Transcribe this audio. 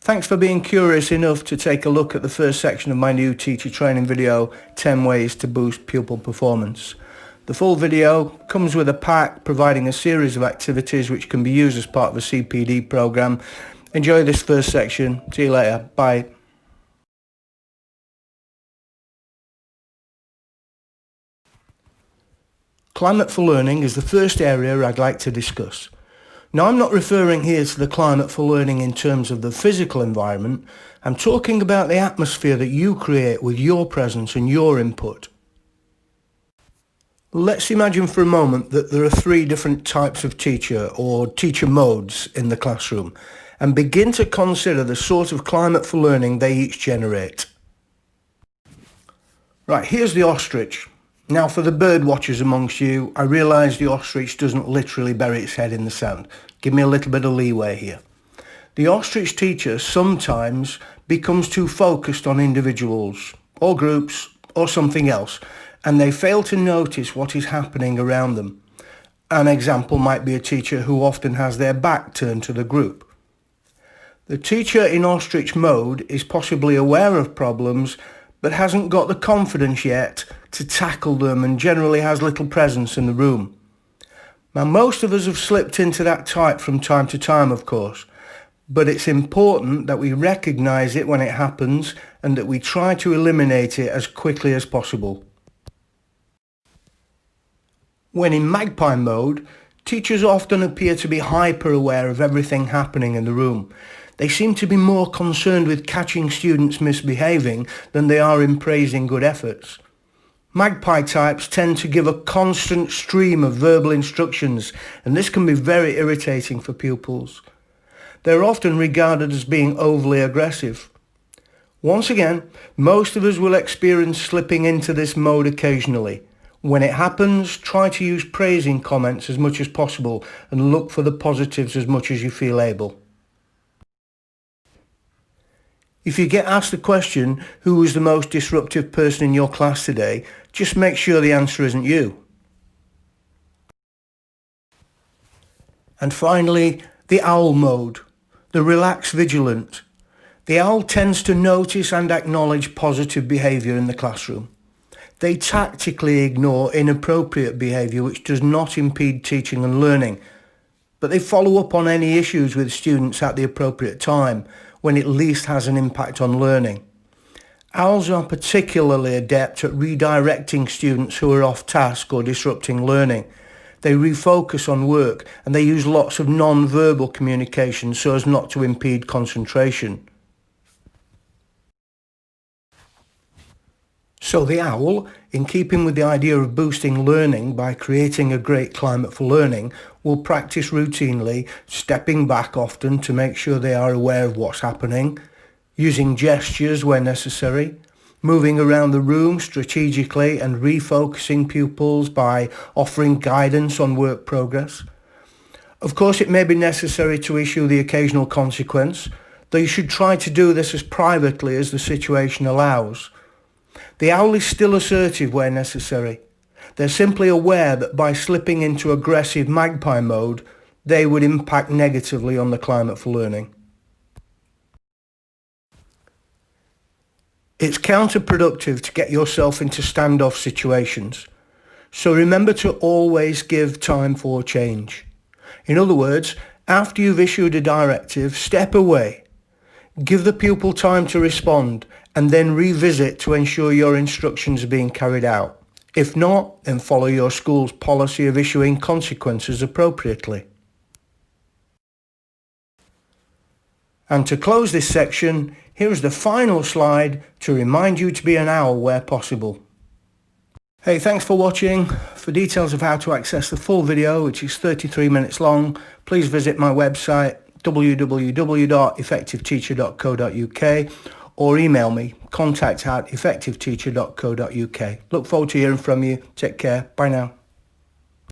Thanks for being curious enough to take a look at the first section of my new teacher training video, 10 Ways to Boost Pupil Performance. The full video comes with a pack providing a series of activities which can be used as part of a CPD program. Enjoy this first section. See you later. Bye. Climate for learning is the first area I'd like to discuss. Now, I'm not referring here to the climate for learning in terms of the physical environment. I'm talking about the atmosphere that you create with your presence and your input. Let's imagine for a moment that there are 3 different types of teacher or teacher modes in the classroom and begin to consider the sort of climate for learning they each generate. Right, here's the ostrich. Now, for the bird watchers amongst you, I realise the ostrich doesn't literally bury its head in the sand. Give me a little bit of leeway here. The ostrich teacher sometimes becomes too focused on individuals or groups or something else, and they fail to notice what is happening around them. An example might be a teacher who often has their back turned to the group. The teacher in ostrich mode is possibly aware of problems but hasn't got the confidence yet to tackle them and generally has little presence in the room. Now, most of us have slipped into that type from time to time, of course, but it's important that we recognise it when it happens and that we try to eliminate it as quickly as possible. When in magpie mode, teachers often appear to be hyper aware of everything happening in the room. They seem to be more concerned with catching students misbehaving than they are in praising good efforts. Magpie types tend to give a constant stream of verbal instructions, and this can be very irritating for pupils. They're often regarded as being overly aggressive. Once again, most of us will experience slipping into this mode occasionally. When it happens, try to use praising comments as much as possible and look for the positives as much as you feel able. If you get asked the question, who was the most disruptive person in your class today, just make sure the answer isn't you. And finally, the owl mode, the relaxed vigilant. The owl tends to notice and acknowledge positive behaviour in the classroom. They tactically ignore inappropriate behaviour which does not impede teaching and learning, but they follow up on any issues with students at the appropriate time, when it least has an impact on learning. Owls are particularly adept at redirecting students who are off task or disrupting learning. They refocus on work and they use lots of non-verbal communication so as not to impede concentration. So the owl, in keeping with the idea of boosting learning by creating a great climate for learning, will practice routinely, stepping back often to make sure they are aware of what's happening, using gestures where necessary, moving around the room strategically and refocusing pupils by offering guidance on work progress. Of course, it may be necessary to issue the occasional consequence, though you should try to do this as privately as the situation allows. The owl is still assertive where necessary. They're simply aware that by slipping into aggressive magpie mode, they would impact negatively on the climate for learning. It's counterproductive to get yourself into standoff situations, so remember to always give time for change. In other words, after you've issued a directive, step away. Give the pupil time to respond and then revisit to ensure your instructions are being carried out. If not, then follow your school's policy of issuing consequences appropriately. And to close this section, here is the final slide to remind you to be an owl where possible. Hey, thanks for watching. For details of how to access the full video, which is 33 minutes long, please visit my website www.effectiveteacher.co.uk or email me contact@effectiveteacher.co.uk. Look forward to hearing from you. Take care. Bye now.